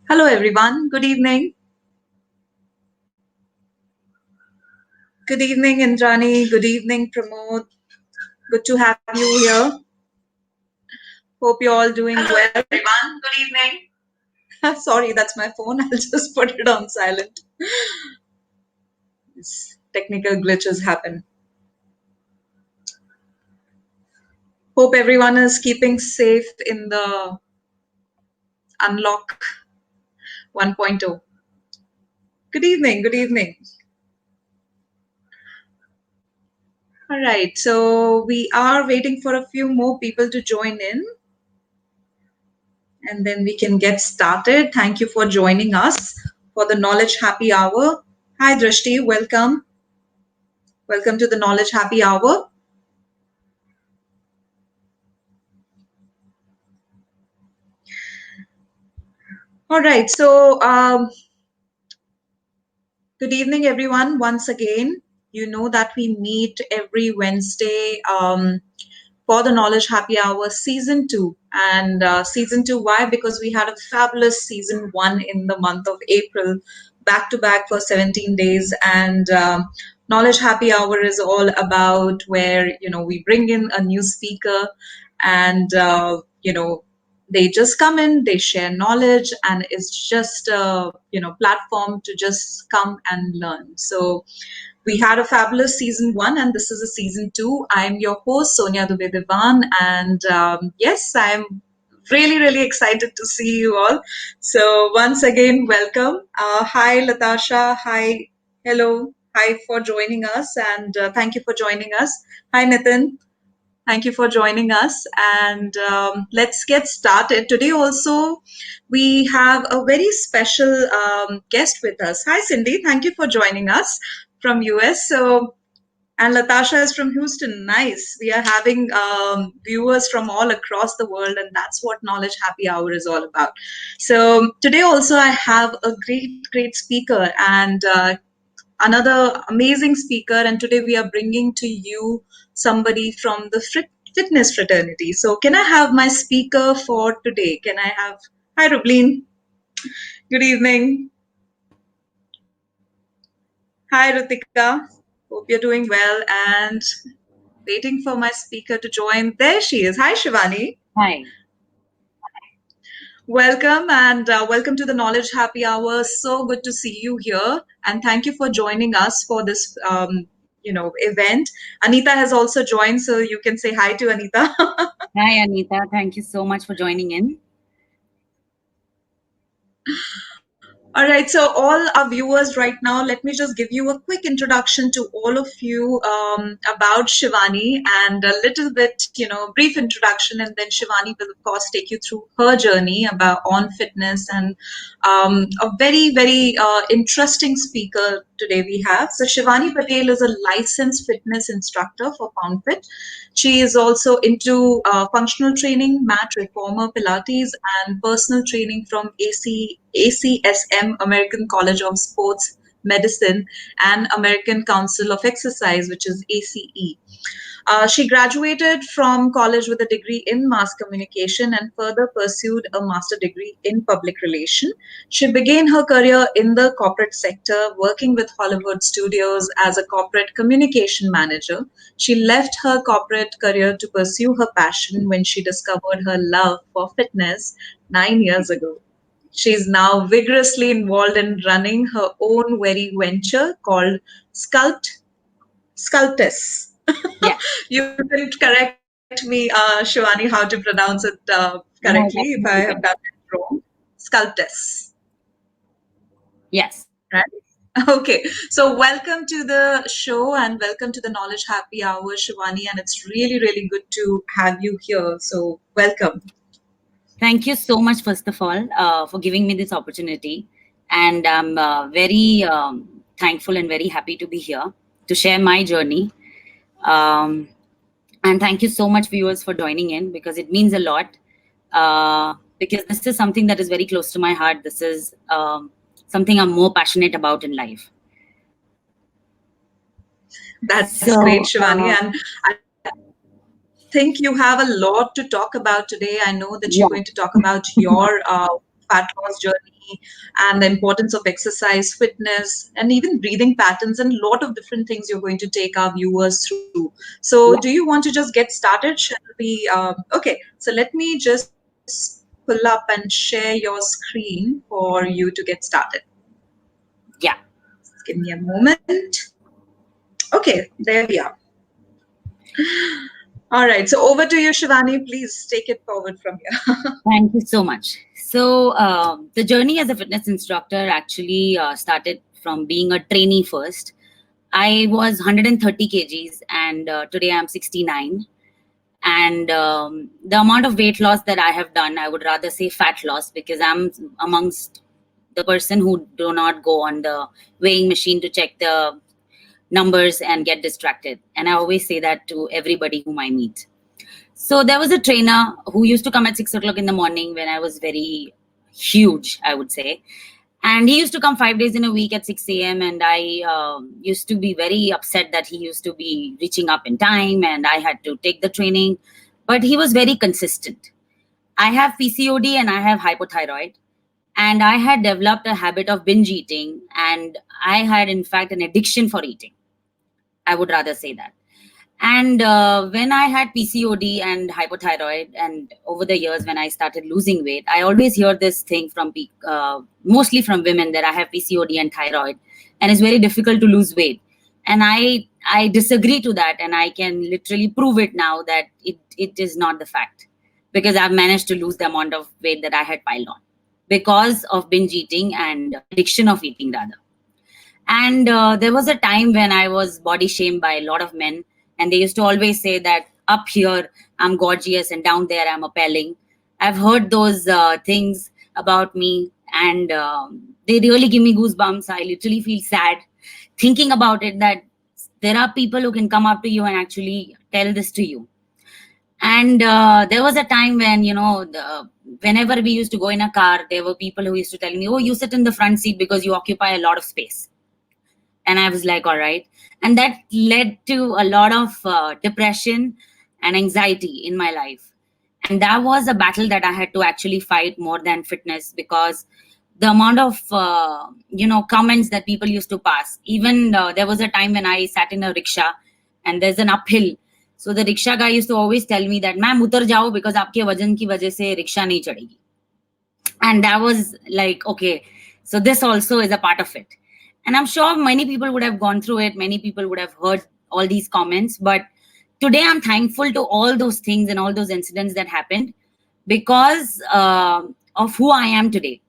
Hello, everyone. Good evening. Good evening, Indrani. Good evening, Pramod. Good to have you here. Hope you're all doing Hello, well. everyone. Good evening. Sorry, that's my phone. I'll just put it on silent. Technical glitches happen. Hope everyone is keeping safe in the Unlock 1.0. Good evening. Good evening. All right. So we are waiting for a few more people to join in, and then we can get started. Thank you for joining us for the Knowledge Happy Hour. Hi, Drishti. Welcome. Welcome to the Knowledge Happy Hour. All right. So, good evening, everyone. Once again, you know that we meet every Wednesday for the Knowledge Happy Hour Season 2. And Season 2, why? Because we had a fabulous Season 1 in the month of April, back to back for 17 days. And Knowledge Happy Hour is all about where, we bring in a new speaker and, they just come in, they share knowledge, and it's just a, platform to just come and learn. So we had a fabulous season 1, and this is a season 2. I'm your host, Sonia Dubey Divan, and yes, I'm really, really excited to see you all. So once again, welcome. Hi, Latasha. Hi, hello. Hi for joining us, and thank you for joining us. Hi, Nitin. Thank you for joining us. And let's get started. Today, also, we have a very special guest with us. Hi, Cindy. Thank you for joining us from US. And Latasha is from Houston. Nice. We are having viewers from all across the world, and that's what Knowledge Happy Hour is all about. So today, also, I have a great, great speaker and another amazing speaker. And today, we are bringing to you somebody from the fitness fraternity. So, can I have my speaker for today? Can I have? Hi, Rublin. Good evening. Hi, Rutika. Hope you're doing well. And waiting for my speaker to join. There she is. Hi, Shivani. Hi. Welcome and welcome to the Knowledge Happy Hour. So good to see you here, and thank you for joining us for this, event. Anita has also joined, so you can say hi to Anita. Hi, Anita. Thank you so much for joining in. All right, so all our viewers right now, let me just give you a quick introduction to all of you about Shivani and a little bit, brief introduction, and then Shivani will, of course, take you through her journey about on fitness and a very, very interesting speaker today we have. So Shivani Patel is a licensed fitness instructor for PoundFit. She is also into functional training, mat reformer, Pilates, and personal training from ACSM, American College of Sports Medicine, and American Council of Exercise, which is ACE. She graduated from college with a degree in mass communication and further pursued a master degree in public relation. She began her career in the corporate sector, working with Hollywood studios as a corporate communication manager. She left her corporate career to pursue her passion when she discovered her love for fitness 9 years ago. She's now vigorously involved in running her own very venture called Sculptus. Yeah. You can correct me, Shivani, how to pronounce it correctly No, if that's I have very done good. it wrong. Sculptus, Yes. right? Okay, so welcome to the show and welcome to the Knowledge Happy Hour, Shivani, and it's really, really good to have you here. So, welcome. Thank you so much, first of all, for giving me this opportunity. And I'm very thankful and very happy to be here to share my journey. Um, and thank you so much, viewers, for joining in because it means a lot. Because this is something that is very close to my heart. This is something I'm more passionate about in life. That's great, So, Shivani. And I think you have a lot to talk about today. I know that you're yeah. going to talk about your fat loss journey and the importance of exercise, fitness, and even breathing patterns, and a lot of different things you're going to take our viewers through. So, do Yeah, you want to just get started? Shall we? Okay, so let me just pull up and share your screen for you to get started. yeah. Just give me a moment. Okay, there we are. All right, so over to you, Shivani. Please take it forward from here. Thank you so much. So, the journey as a fitness instructor actually started from being a trainee first. I was 130 kgs, and today I'm 69. And the amount of weight loss that I have done, I would rather say fat loss, because I'm amongst the person who do not go on the weighing machine to check the numbers and get distracted. And I always say that to everybody whom I meet. So there was a trainer who used to come at 6 o'clock in the morning when I was very huge, I would say. And he used to come 5 days in a week at 6 a.m. And I used to be very upset that he used to be reaching up in time and I had to take the training. But he was very consistent. I have PCOD and I have hypothyroid. And I had developed a habit of binge eating. And I had, in fact, an addiction for eating. I would rather say that. And when I had PCOD and hypothyroid, and over the years when I started losing weight, I always hear this thing from mostly from women, that I have PCOD and thyroid, and it's very difficult to lose weight. And I disagree to that, and I can literally prove it now that it is not the fact, because I've managed to lose the amount of weight that I had piled on because of binge eating and addiction of eating rather. And there was a time when I was body shamed by a lot of men, and they used to always say that up here I'm gorgeous and down there I'm appalling. I've heard those things about me, and they really give me goosebumps. I literally feel sad thinking about it, that there are people who can come up to you and actually tell this to you. And there was a time when, whenever we used to go in a car, there were people who used to tell me, oh, you sit in the front seat because you occupy a lot of space. And I was like, all right. And that led to a lot of depression and anxiety in my life. And that was a battle that I had to actually fight more than fitness, because the amount of comments that people used to pass. Even there was a time when I sat in a rickshaw and there's an uphill. So the rickshaw guy used to always tell me that, ma'am, utar jao, because aapke wajan ki wajah se rickshaw nahi chadegi. And that was like, okay, so this also is a part of it. And I'm sure many people would have gone through it, many people would have heard all these comments, but today I'm thankful to all those things and all those incidents that happened, because of who I am today.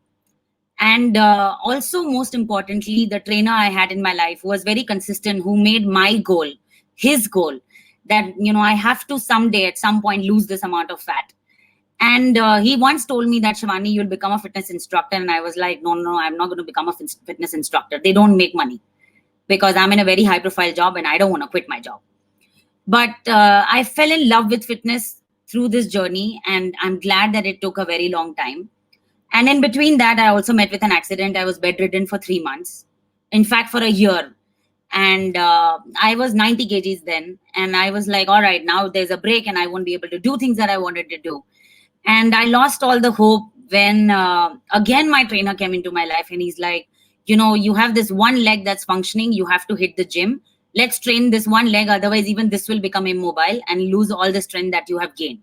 And also, most importantly, the trainer I had in my life who was very consistent, who made my goal his goal, that I have to someday at some point lose this amount of fat. And he once told me that, Shivani, you'll become a fitness instructor. And I was like, no, I'm not going to become a fitness instructor. They don't make money, because I'm in a very high profile job and I don't want to quit my job. But I fell in love with fitness through this journey, and I'm glad that it took a very long time. And in between that, I also met with an accident. I was bedridden for 3 months, in fact, for a year. And I was 90 kgs then. And I was like, all right, now there's a break and I won't be able to do things that I wanted to do. And I lost all the hope when, again, my trainer came into my life and he's like, you have this one leg that's functioning. You have to hit the gym. Let's train this one leg. Otherwise, even this will become immobile and lose all the strength that you have gained.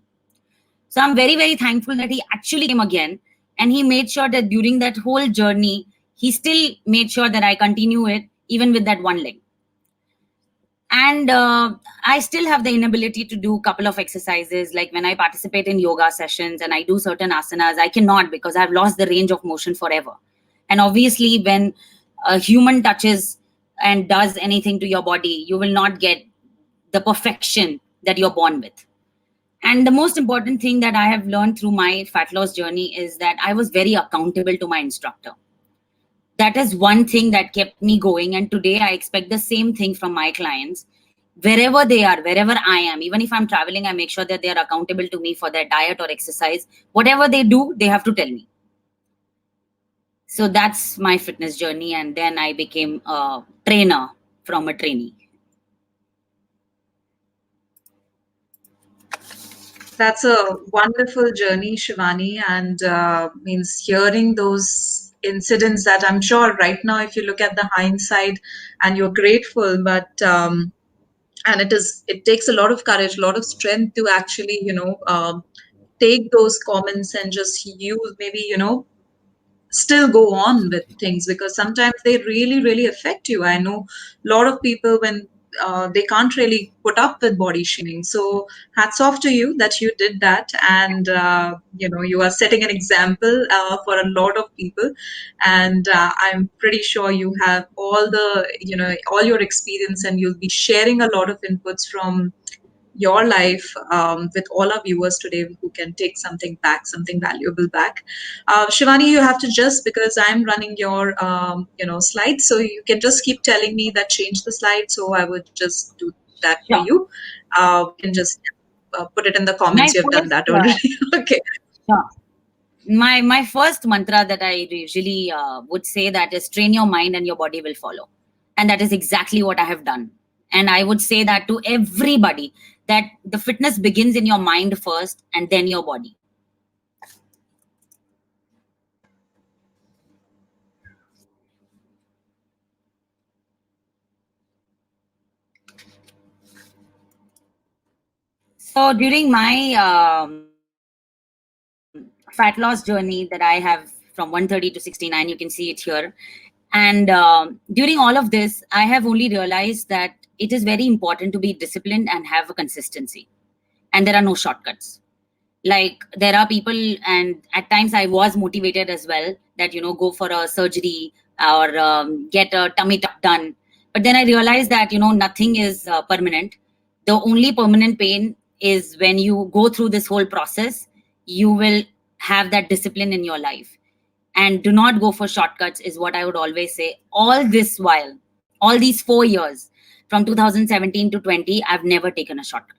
So I'm very, very thankful that he actually came again. And he made sure that during that whole journey, he still made sure that I continue it, even with that one leg. And I still have the inability to do a couple of exercises. Like when I participate in yoga sessions and I do certain asanas, I cannot, because I've lost the range of motion forever. And obviously, when a human touches and does anything to your body, you will not get the perfection that you're born with. And the most important thing that I have learned through my fat loss journey is that I was very accountable to my instructor. That is one thing that kept me going. And today I expect the same thing from my clients. Wherever they are, wherever I am, even if I'm traveling, I make sure that they are accountable to me for their diet or exercise. Whatever they do, they have to tell me. So that's my fitness journey. And then I became a trainer from a trainee. That's a wonderful journey, Shivani, and means hearing those incidents that I'm sure right now, if you look at the hindsight, and you're grateful, but and it takes a lot of courage, a lot of strength to actually, take those comments and just use maybe, still go on with things because sometimes they really really affect you. I know a lot of people when they can't really put up with body shaming, so hats off to you that you did that, and you are setting an example for a lot of people, and I'm pretty sure you have all the all your experience, and you'll be sharing a lot of inputs from your life with all our viewers today who can take something back, something valuable back. Shivani, you have to just because I'm running your slides, so you can just keep telling me that change the slide. So I would just do that for Sure. you. We can just put it in the My comments. You have done first, that already. Okay. sure. My first mantra that I usually would say that is train your mind and your body will follow, and that is exactly what I have done. And I would say that to everybody that the fitness begins in your mind first and then your body. So during my fat loss journey that I have from 130 to 69, you can see it here. And during all of this, I have only realized that it is very important to be disciplined and have a consistency. And there are no shortcuts. Like there are people, and at times I was motivated as well that go for a surgery or get a tummy tuck done. But then I realized that nothing is permanent. The only permanent pain is when you go through this whole process, you will have that discipline in your life. And do not go for shortcuts is what I would always say. All this while, all these 4 years from 2017 to 20, I've never taken a shortcut.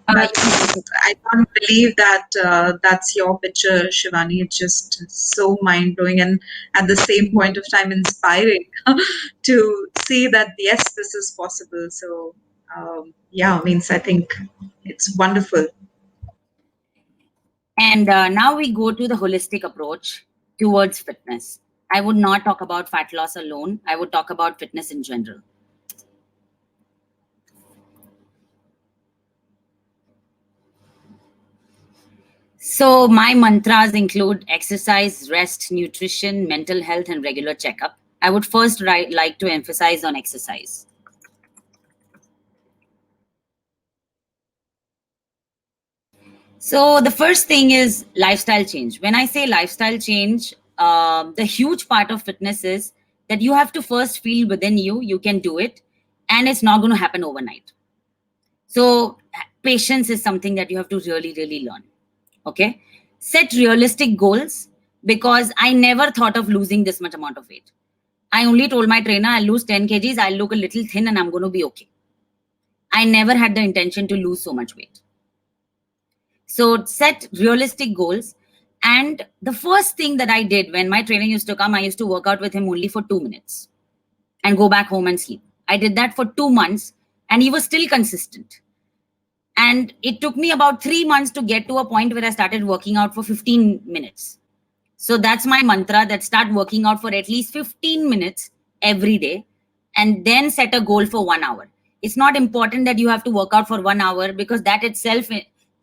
You can take That's it. I can't believe that that's your picture, Shivani. It's just so mind blowing and at the same point of time inspiring to see that yes, this is possible. So yeah, means I think it's wonderful. And now we go to the holistic approach towards fitness. I would not talk about fat loss alone. I would talk about fitness in general. So my mantras include exercise, rest, nutrition, mental health, and regular checkup. I would first like to emphasize on exercise. So the first thing is lifestyle change. When I say lifestyle change, the huge part of fitness is that you have to first feel within you can do it, and it's not going to happen overnight. So patience is something that you have to really, really learn. Okay. Set realistic goals because I never thought of losing this much amount of weight. I only told my trainer I'll lose 10 kgs, I'll look a little thin, and I'm going to be okay. I never had the intention to lose so much weight. So set realistic goals. And the first thing that I did when my trainer used to come, I used to work out with him only for 2 minutes and go back home and sleep. I did that for 2 months and he was still consistent. And it took me about 3 months to get to a point where I started working out for 15 minutes. So that's my mantra, that start working out for at least 15 minutes every day and then set a goal for 1 hour. It's not important that you have to work out for 1 hour because that itself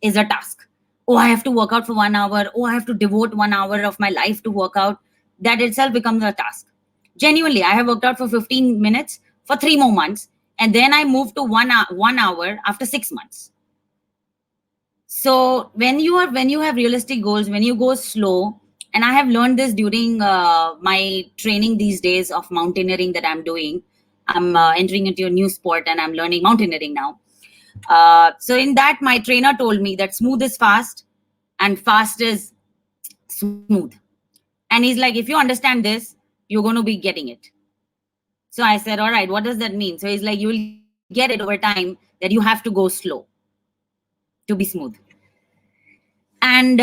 is a task. Oh, I have to work out for 1 hour. Oh, I have to devote 1 hour of my life to work out. That itself becomes a task. Genuinely, I have worked out for 15 minutes for 3 more months. And then I moved to 1 hour after 6 months. So when you have realistic goals, when you go slow, and I have learned this during my training these days of mountaineering that I'm doing. I'm entering into a new sport and I'm learning mountaineering now. So in that, my trainer told me that smooth is fast and fast is smooth. And he's like, if you understand this, you're going to be getting it. So I said, all right, what does that mean? So he's like, you will get it over time that you have to go slow to be smooth. And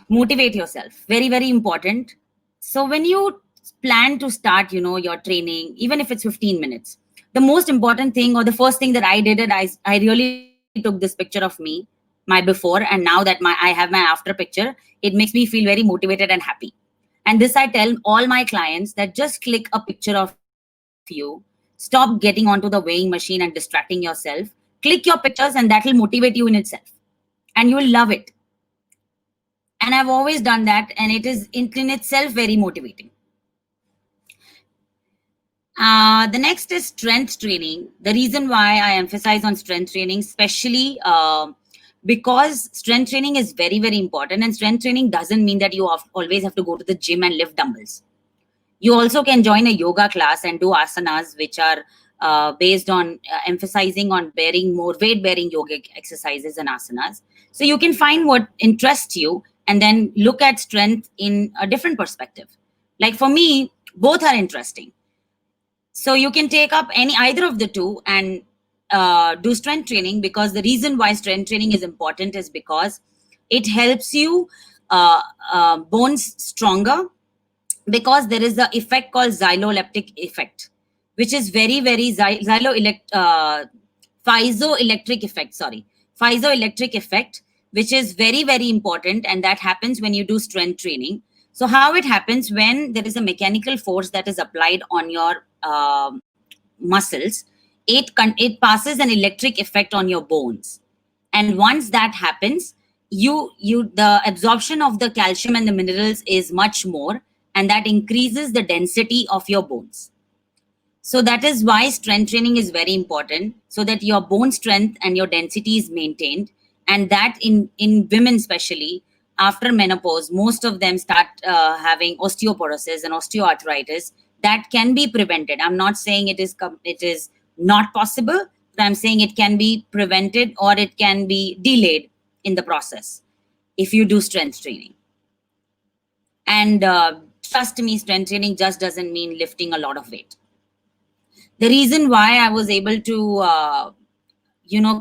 motivate yourself. Very, very important. So when you plan to start, your training, even if it's 15 minutes. The most important thing, or the first thing that I did, I really took this picture of me, my before, and now that I have my after picture, it makes me feel very motivated and happy. And this I tell all my clients, that just click a picture of you, stop getting onto the weighing machine and distracting yourself, click your pictures, and that will motivate you in itself, and you will love it. And I've always done that, and it is in itself very motivating. The next is strength training. The reason why I emphasize on strength training, especially because strength training is very, very important. And strength training doesn't mean that you always have to go to the gym and lift dumbbells. You also can join a yoga class and do asanas, which are based on emphasizing on bearing more weight-bearing yogic exercises and asanas. So you can find what interests you and then look at strength in a different perspective. Like for me, both are interesting. So you can take up either of the two and do strength training, because the reason why strength training is important is because it helps you bones stronger, because there is the effect called xyloleptic effect, which is very, very piezoelectric effect, piezoelectric effect, which is very, very important, and that happens when you do strength training. So how it happens, when there is a mechanical force that is applied on your muscles, it passes an electric effect on your bones, and once that happens, the absorption of the calcium and the minerals is much more, and that increases the density of your bones. So that is why strength training is very important, so that your bone strength and your density is maintained. And that in women, especially after menopause, most of them start having osteoporosis and osteoarthritis. That can be prevented. I'm not saying it is not possible, but I'm saying it can be prevented, or it can be delayed in the process if you do strength training. And trust me, strength training just doesn't mean lifting a lot of weight. The reason why I was able to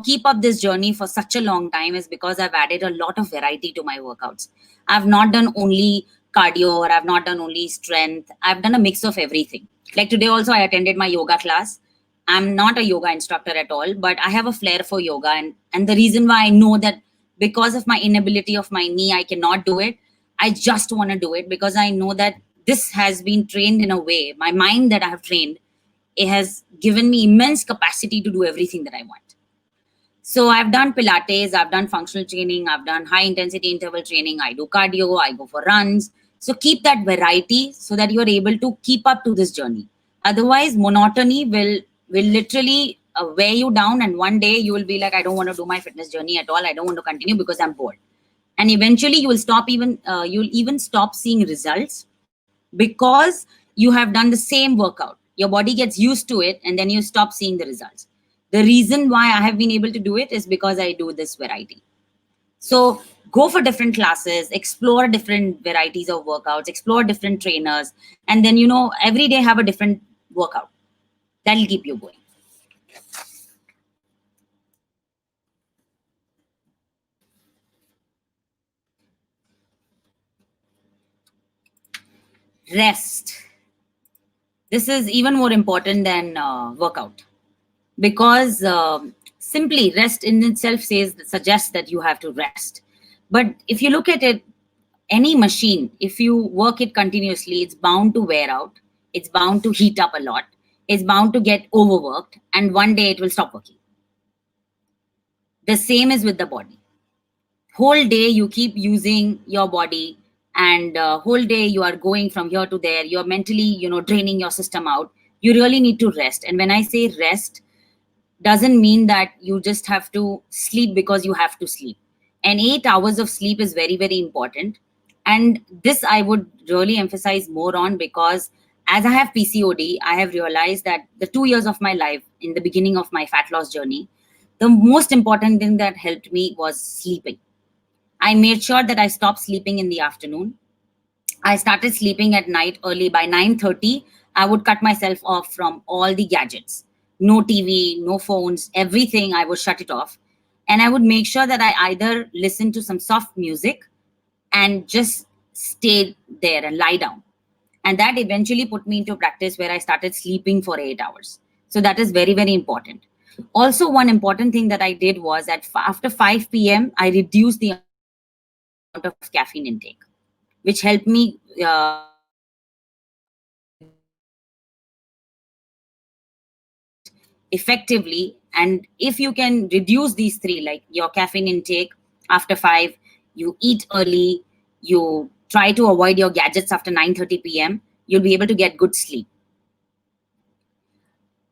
keep up this journey for such a long time is because I've added a lot of variety to my workouts. I've not done only cardio, or I've not done only strength. I've done a mix of everything. Like today also, I attended my yoga class. I'm not a yoga instructor at all, but I have a flair for yoga. And the reason why I know that, because of my inability of my knee, I cannot do it. I just want to do it because I know that this has been trained in a way, my mind that I have trained, it has given me immense capacity to do everything that I want. So I've done Pilates, I've done functional training, I've done high intensity interval training, I do cardio, I go for runs. So keep that variety so that you're able to keep up to this journey. Otherwise, monotony will literally wear you down, and one day you will be like, I don't want to do my fitness journey at all. I don't want to continue because I'm bored. And eventually you will you'll even stop seeing results, because you have done the same workout. Your body gets used to it, and then you stop seeing the results. The reason why I have been able to do it is because I do this variety. So go for different classes, explore different varieties of workouts, explore different trainers, and then, every day have a different workout. That'll keep you going. Rest. This is even more important than workout, because simply rest in itself suggests that you have to rest. But if you look at it, any machine, if you work it continuously, it's bound to wear out, it's bound to heat up a lot, it's bound to get overworked, and one day it will stop working. The same is with the body. Whole day you keep using your body, and whole day you are going from here to there, you're mentally draining your system out. You really need to rest. And when I say rest, doesn't mean that you just have to sleep because you have to sleep. And 8 hours of sleep is very, very important. And this I would really emphasize more on, because as I have PCOD, I have realized that the 2 years of my life in the beginning of my fat loss journey, the most important thing that helped me was sleeping. I made sure that I stopped sleeping in the afternoon. I started sleeping at night early. By 9:30, I would cut myself off from all the gadgets. No TV, no phones, everything, I would shut it off. And I would make sure that I either listen to some soft music and just stay there and lie down. And that eventually put me into practice where I started sleeping for 8 hours. So that is very, very important. Also, one important thing that I did was that after 5 p.m., I reduced the amount of caffeine intake, which helped me effectively. And if you can reduce these three, like your caffeine intake after 5, you eat early, you try to avoid your gadgets after 9:30 p.m., you'll be able to get good sleep.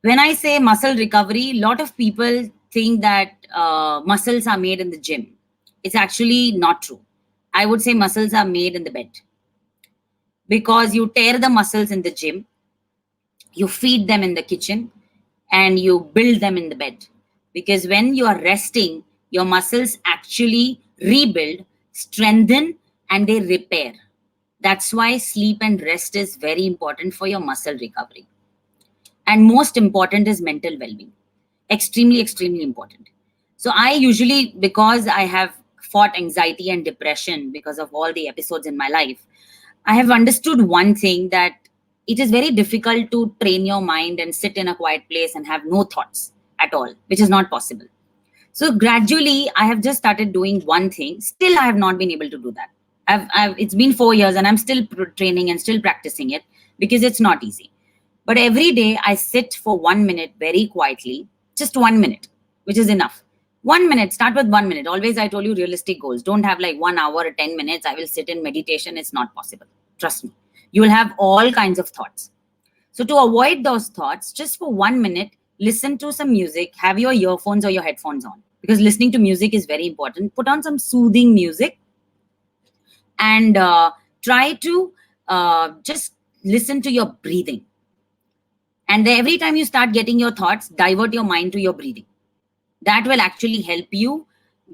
When I say muscle recovery, a lot of people think that muscles are made in the gym. It's actually not true. I would say muscles are made in the bed, because you tear the muscles in the gym, you feed them in the kitchen, and you build them in the bed. Because when you are resting, your muscles actually rebuild, strengthen, and they repair. That's why sleep and rest is very important for your muscle recovery. And most important is mental well-being. Extremely, extremely important. So I usually, because I have fought anxiety and depression because of all the episodes in my life, I have understood one thing, that it is very difficult to train your mind and sit in a quiet place and have no thoughts at all, which is not possible. So gradually, I have just started doing one thing. Still, I have not been able to do that. It's been 4 years and I'm still training and still practicing it, because it's not easy. But every day I sit for 1 minute very quietly, just 1 minute, which is enough. 1 minute, start with 1 minute. Always, I told you, realistic goals. Don't have like 1 hour or 10 minutes. I will sit in meditation. It's not possible. Trust me. You will have all kinds of thoughts. So to avoid those thoughts, just for 1 minute, listen to some music, have your earphones or your headphones on, because listening to music is very important. Put on some soothing music, and try to just listen to your breathing. And every time you start getting your thoughts, divert your mind to your breathing. That will actually help you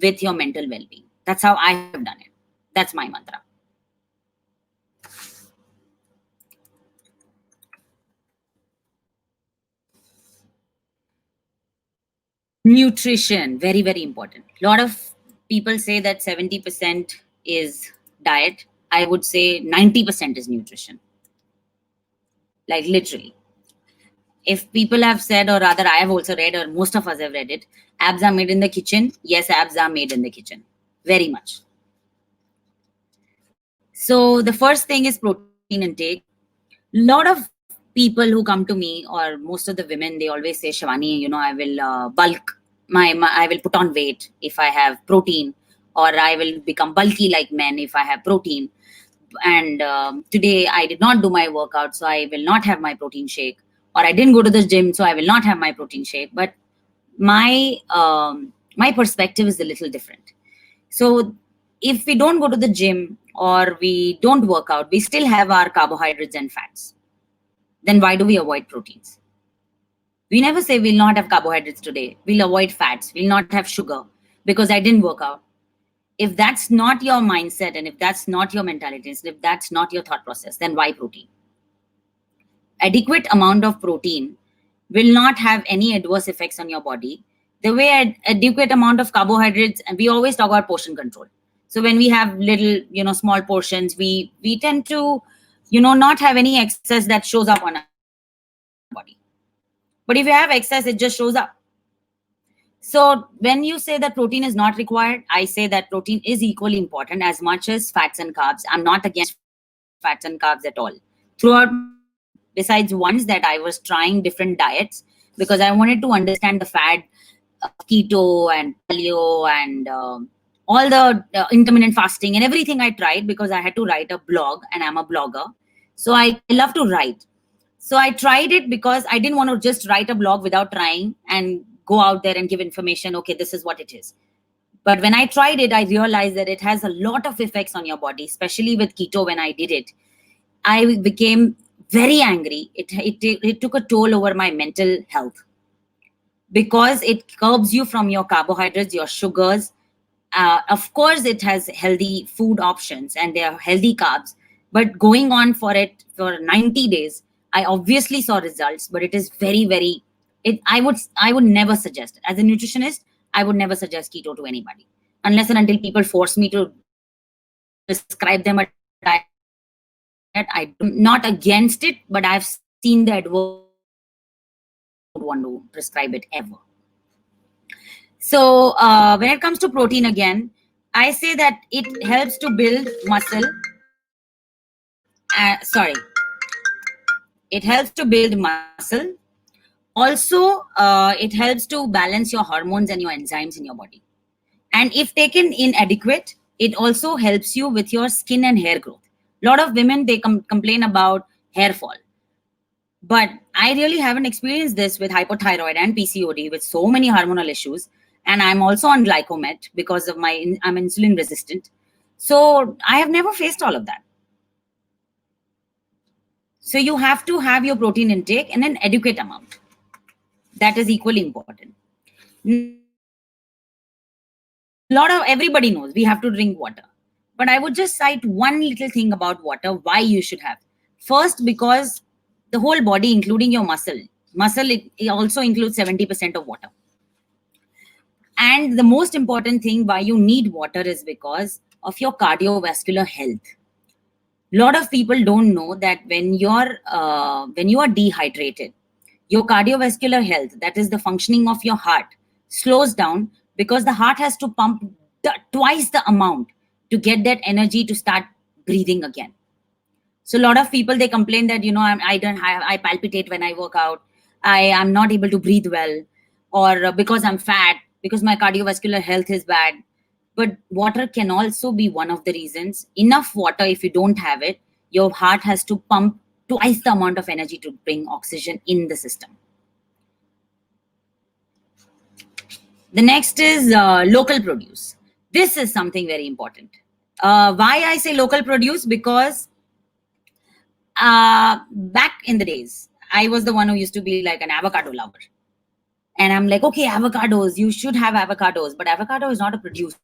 with your mental well-being. That's how I have done it. That's my mantra. Nutrition, very, very important. A lot of people say that 70% is diet. I would say 90% is nutrition. Like literally. If people have said, or rather I have also read, or most of us have read it, abs are made in the kitchen. Yes, abs are made in the kitchen. Very much. So the first thing is protein intake. Lot of people who come to me, or most of the women, they always say, Shivani, I will bulk I will put on weight if I have protein, or I will become bulky like men if I have protein. And today I did not do my workout, so I will not have my protein shake, or I didn't go to the gym, so I will not have my protein shake. But my perspective is a little different. So if we don't go to the gym or we don't work out, we still have our carbohydrates and fats. Then why do we avoid proteins? We never say we'll not have carbohydrates today. We'll avoid fats. We'll not have sugar because I didn't work out. If that's not your mindset, and if that's not your mentality, and if that's not your thought process, then why protein? Adequate amount of protein will not have any adverse effects on your body. The way adequate amount of carbohydrates, and we always talk about portion control. So when we have little, small portions, we tend to, not have any excess that shows up on our body. But if you have excess, it just shows up. So when you say that protein is not required, I say that protein is equally important as much as fats and carbs. I'm not against fats and carbs at all. Throughout my life, besides once that I was trying different diets because I wanted to understand the fad of keto and paleo and all the intermittent fasting and everything I tried, because I had to write a blog and I'm a blogger. So I love to write. So I tried it because I didn't want to just write a blog without trying and go out there and give information. Okay, this is what it is. But when I tried it, I realized that it has a lot of effects on your body, especially with keto. When I did it, I became very angry. It took a toll over my mental health, because it curbs you from your carbohydrates, your sugars. Of course, it has healthy food options and they are healthy carbs. But going on for it for 90 days, I obviously saw results. But it is very, very. I would never suggest it. As a nutritionist, I would never suggest keto to anybody, unless and until people force me to prescribe them a diet. Then I will do it. I'm not against it, but I've seen the adverse effects of it, and I don't want to prescribe it ever. So when it comes to protein again, I say that it helps to build muscle. Sorry, it helps to build muscle. Also, it helps to balance your hormones and your enzymes in your body. And if taken inadequate, it also helps you with your skin and hair growth. A lot of women, they complain about hair fall. But I really haven't experienced this with hypothyroid and PCOD with so many hormonal issues. And I'm also on glycomet because of I'm insulin resistant. So I have never faced all of that. So you have to have your protein intake in an adequate amount. That is equally important. Everybody knows we have to drink water. But I would just cite one little thing about water, why you should have. First, because the whole body, including your muscle, it also includes 70% of water. And the most important thing why you need water is because of your cardiovascular health. A lot of people don't know that when you are dehydrated, your cardiovascular health, that is the functioning of your heart, slows down because the heart has to pump twice the amount to get that energy to start breathing again. So a lot of people, they complain that, I palpitate when I work out. I am not able to breathe well, or because I'm fat, because my cardiovascular health is bad. But water can also be one of the reasons. Enough water, if you don't have it, your heart has to pump twice the amount of energy to bring oxygen in the system. The next is local produce. This is something very important. Why I say local produce? Because back in the days, I was the one who used to be like an avocado lover. And I'm like, okay, avocados, you should have avocados. But avocado is not a produce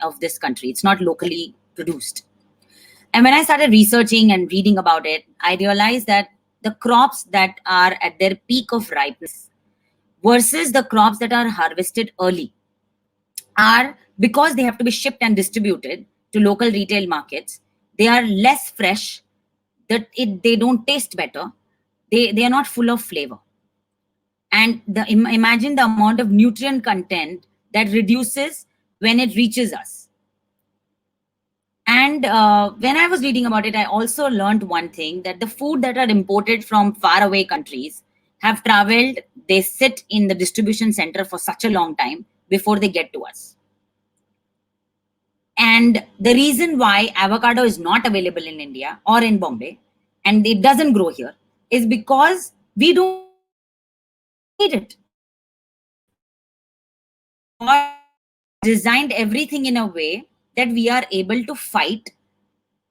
of this country. It's not locally produced. And when I started researching and reading about it, I realized that the crops that are at their peak of ripeness versus the crops that are harvested early are, because they have to be shipped and distributed to local retail markets, they are less fresh, they don't taste better, they are not full of flavor. And imagine the amount of nutrient content that reduces when it reaches us. And when I was reading about it, I also learned one thing, that the food that are imported from faraway countries have traveled, they sit in the distribution center for such a long time before they get to us. And the reason why avocado is not available in India or in Bombay, and it doesn't grow here, is because we don't need it. God has designed everything in a way that we are able to fight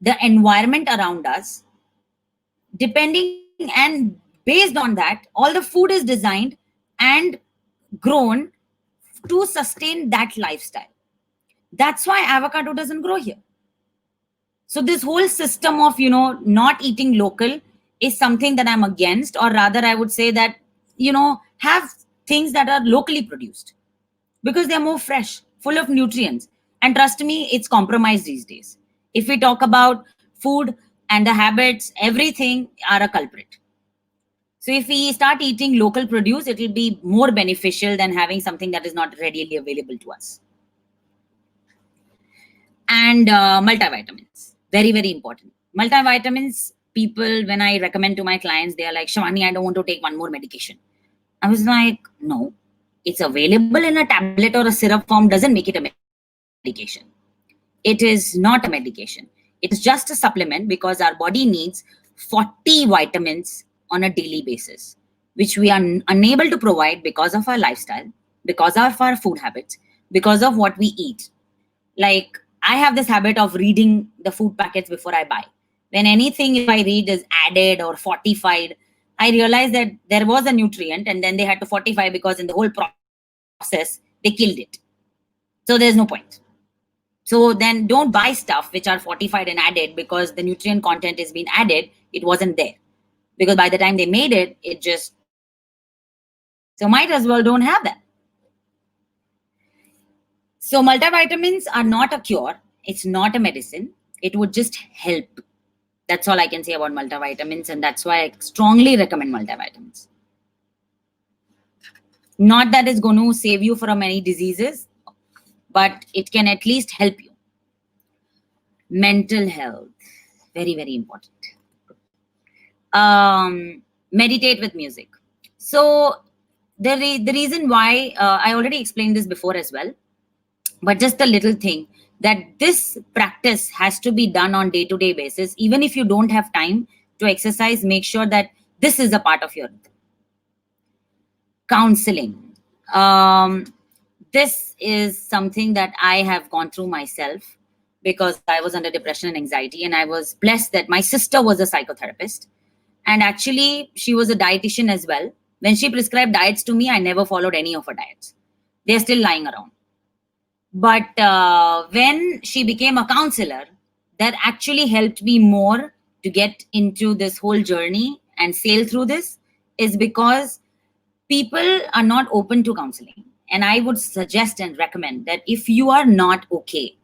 the environment around us, depending, and based on that, all the food is designed and grown to sustain that lifestyle. That's why avocado doesn't grow here. So this whole system of, not eating local is something that I'm against, or rather I would say that, have things that are locally produced, because they're more fresh, full of nutrients. And trust me, it's compromised these days. If we talk about food and the habits, everything are a culprit. So if we start eating local produce, it will be more beneficial than having something that is not readily available to us. And multivitamins, very, very important. Multivitamins, people, when I recommend to my clients, they are like, Shivani, I don't want to take one more medication. I was like, no, it's available in a tablet or a syrup form doesn't make it a medication. It is not a medication. It is just a supplement, because our body needs 40 vitamins on a daily basis, which we are unable to provide because of our lifestyle, because of our food habits, because of what we eat. Like, I have this habit of reading the food packets before I buy. When anything, if I read, is added or fortified, I realize that there was a nutrient and then they had to fortify, because in the whole process, they killed it. So there's no point. So then don't buy stuff which are fortified and added because the nutrient content is being added. It wasn't there. Because by the time they made it, it just expired. So might as well don't have that. So multivitamins are not a cure. It's not a medicine. It would just help. That's all I can say about multivitamins, and that's why I strongly recommend multivitamins. Not that it's going to save you from any diseases, but it can at least help you. Mental health, very, very important. Meditate with music. So the reason why, I already explained this before as well, but just a little thing, that this practice has to be done on day-to-day basis. Even if you don't have time to exercise, make sure that this is a part of your counseling. This is something that I have gone through myself because I was under depression and anxiety, and I was blessed that my sister was a psychotherapist, and actually she was a dietitian as well. When she prescribed diets to me, I never followed any of her diets. They're still lying around. But when she became a counselor, that actually helped me more to get into this whole journey and sail through this, is because people are not open to counseling. And I would suggest and recommend that if you are not okay,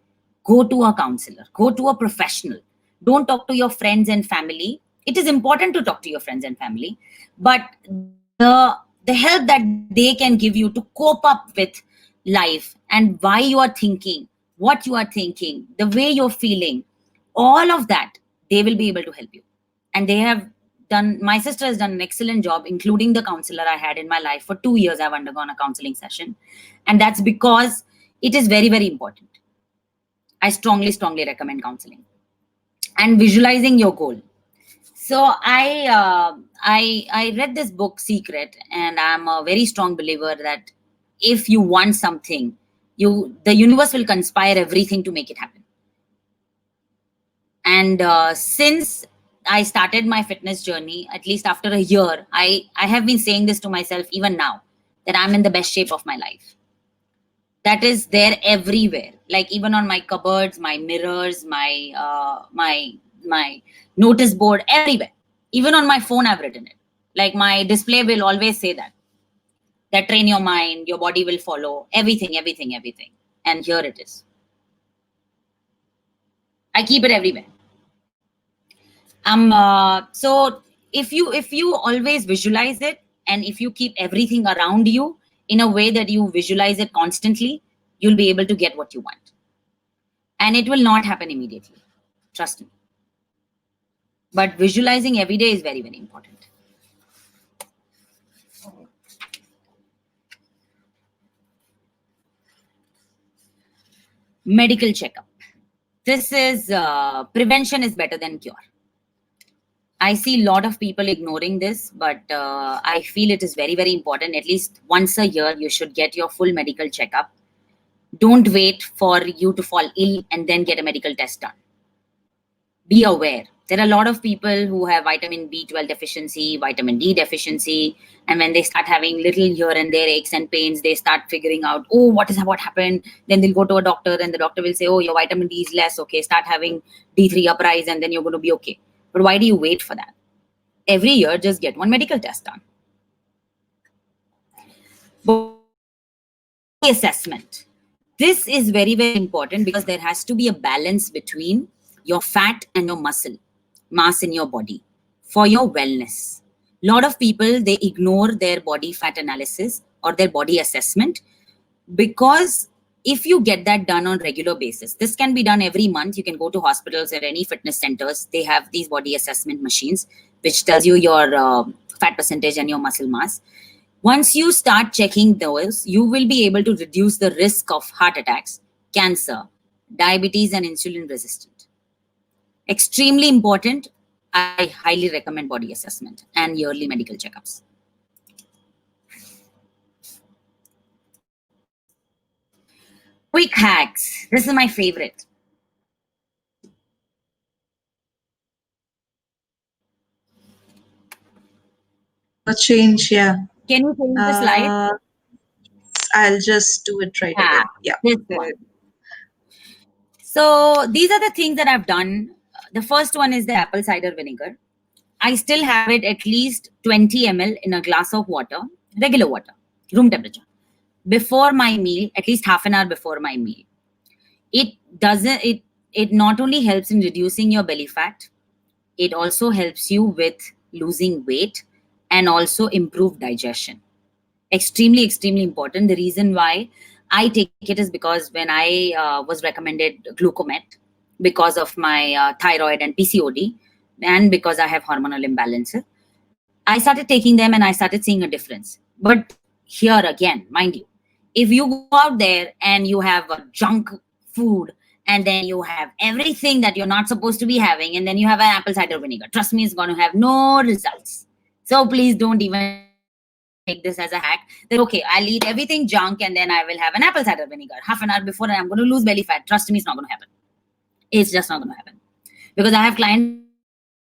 go to a counselor, go to a professional. Don't talk to your friends and family. It is important to talk to your friends and family, but the help that they can give you to cope up with life and why you are thinking, what you are thinking, the way you're feeling, all of that, they will be able to help you. And they have done, my sister has done an excellent job, including the counselor I had in my life. For 2 years, I've undergone a counseling session. And that's because it is very, very important. I strongly, strongly recommend counseling. And visualizing your goal. So I read this book, Secret, and I'm a very strong believer that if you want something, the universe will conspire everything to make it happen. And since I started my fitness journey, at least after a year, I have been saying this to myself even now, that I'm in the best shape of my life. That is there everywhere, like even on my cupboards, my mirrors, my notice board, everywhere. Even on my phone, I've written it. Like my display will always say that train your mind, your body will follow, everything, everything, everything. And here it is. I keep it everywhere. So if you always visualize it, and if you keep everything around you in a way that you visualize it constantly, you'll be able to get what you want. And it will not happen immediately. Trust me. But visualizing every day is very, very important. Medical checkup. This is prevention is better than cure. I see a lot of people ignoring this, but I feel it is very, very important. At least once a year, you should get your full medical checkup. Don't wait for you to fall ill and then get a medical test done. Be aware. There are a lot of people who have vitamin B12 deficiency, vitamin D deficiency, and when they start having little here and there aches and pains, they start figuring out, oh, what happened? Then they'll go to a doctor, and the doctor will say, oh, your vitamin D is less. Okay, start having D3 uprise, and then you're going to be okay. But why do you wait for that? Every year, just get one medical test done. Body assessment. This is very, very important because there has to be a balance between your fat and your muscle mass in your body for your wellness. A lot of people, they ignore their body fat analysis or their body assessment, because if you get that done on regular basis, this can be done every month. You can go to hospitals or any fitness centers. They have these body assessment machines, which tells you your fat percentage and your muscle mass. Once you start checking those, you will be able to reduce the risk of heart attacks, cancer, diabetes, and insulin resistant. Extremely important. I highly recommend body assessment and yearly medical checkups. Quick hacks. This is my favorite. Change, yeah. Can you change the slide? I'll just do it right away. Yeah. This one. So these are the things that I've done. The first one is the apple cider vinegar. I still have it at least 20 ml in a glass of water, regular water, room temperature, before my meal, at least half an hour before my meal. It not only helps in reducing your belly fat, it also helps you with losing weight and also improve digestion. Extremely, extremely important. The reason why I take it is because when I was recommended glucomet because of my thyroid and PCOD, and because I have hormonal imbalances, I started taking them and I started seeing a difference. But here again, mind you, if you go out there and you have a junk food and then you have everything that you're not supposed to be having, and then you have an apple cider vinegar, trust me, it's going to have no results. So please don't even take this as a hack that, okay, I'll eat everything junk and then I will have an apple cider vinegar half an hour before and I'm going to lose belly fat. Trust me, it's not going to happen. It's just not going to happen. Because I have clients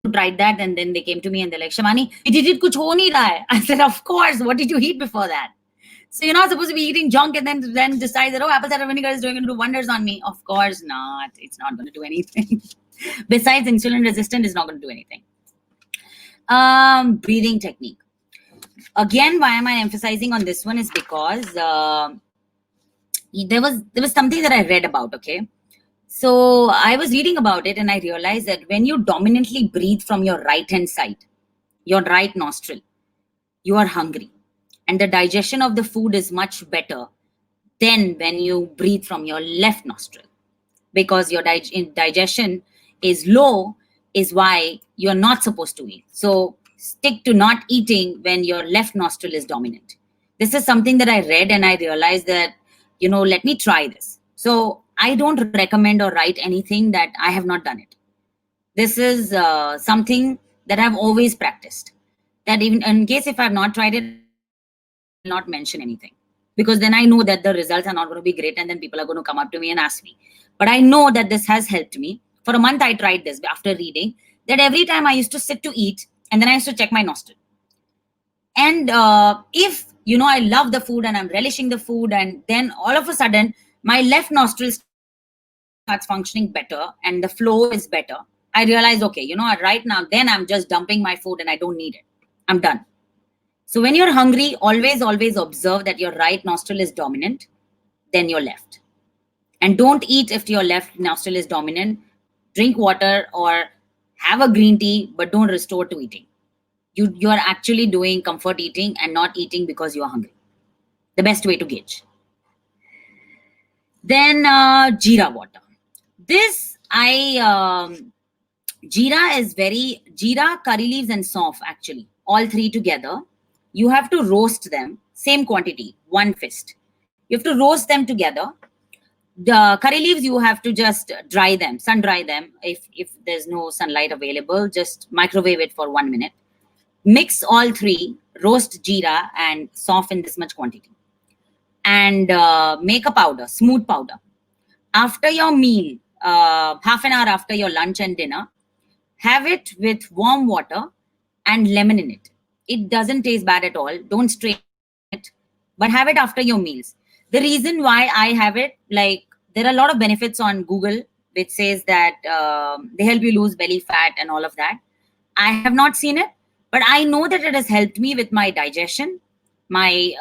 who tried that and then they came to me and they're like, Shivani, we did it, kuch ho nahi raha hai. I said, of course, what did you eat before that? So you're not supposed to be eating junk and then decide that, oh, apple cider vinegar is going to do wonders on me. Of course not. It's not going to do anything. Besides, insulin resistant is not going to do anything. Breathing technique. Again, why am I emphasizing on this one is because there was something that I read about. Okay, so I was reading about it and I realized that when you dominantly breathe from your right hand side, your right nostril, you are hungry, and the digestion of the food is much better than when you breathe from your left nostril, because your digestion is low, is why you're not supposed to eat. So stick to not eating when your left nostril is dominant. This is something that I read and I realized that, let me try this. So I don't recommend or write anything that I have not done it. This is something that I've always practiced. That even in case if I've not tried it, I will not mention anything, because then I know that the results are not going to be great and then people are going to come up to me and ask me. But I know that this has helped me. For a month, I tried this after reading that every time I used to sit to eat and then I used to check my nostril. And if, I love the food and I'm relishing the food, and then all of a sudden, my left nostril starts functioning better and the flow is better, I realize, okay, right now, then I'm just dumping my food and I don't need it. I'm done. So when you're hungry, always observe that your right nostril is dominant, then your left. And don't eat if your left nostril is dominant. Drink water or have a green tea, but don't restore to eating. You are actually doing comfort eating and not eating because you are hungry. The best way to gauge. Then jeera water. This jeera is jeera, curry leaves and sauf, actually, all three together. You have to roast them, same quantity, one fist. You have to roast them together. The curry leaves, you have to just dry them, sun dry them. If there's no sunlight available, just microwave it for 1 minute. Mix all three, roast jeera and sauf in this much quantity. And make a powder, smooth powder. After your meal, half an hour after your lunch and dinner, have it with warm water and lemon in it. It doesn't taste bad at all. Don't strain it, but have it after your meals. The reason why I have it, like, there are a lot of benefits on Google which says that they help you lose belly fat and all of that. I have not seen it, but I know that it has helped me with my digestion, my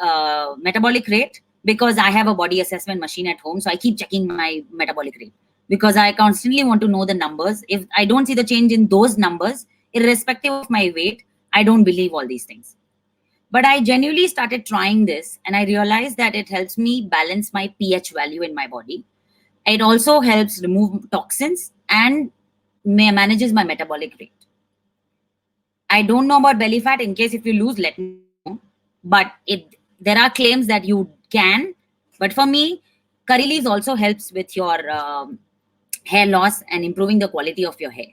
metabolic rate, because I have a body assessment machine at home. So I keep checking my metabolic rate because I constantly want to know the numbers. If I don't see the change in those numbers, irrespective of my weight, I don't believe all these things. But I genuinely started trying this and I realized that it helps me balance my pH value in my body. It also helps remove toxins and manages my metabolic rate. I don't know about belly fat. In case if you lose, let me know. But there are claims that you can. But for me, curry leaves also helps with your hair loss and improving the quality of your hair.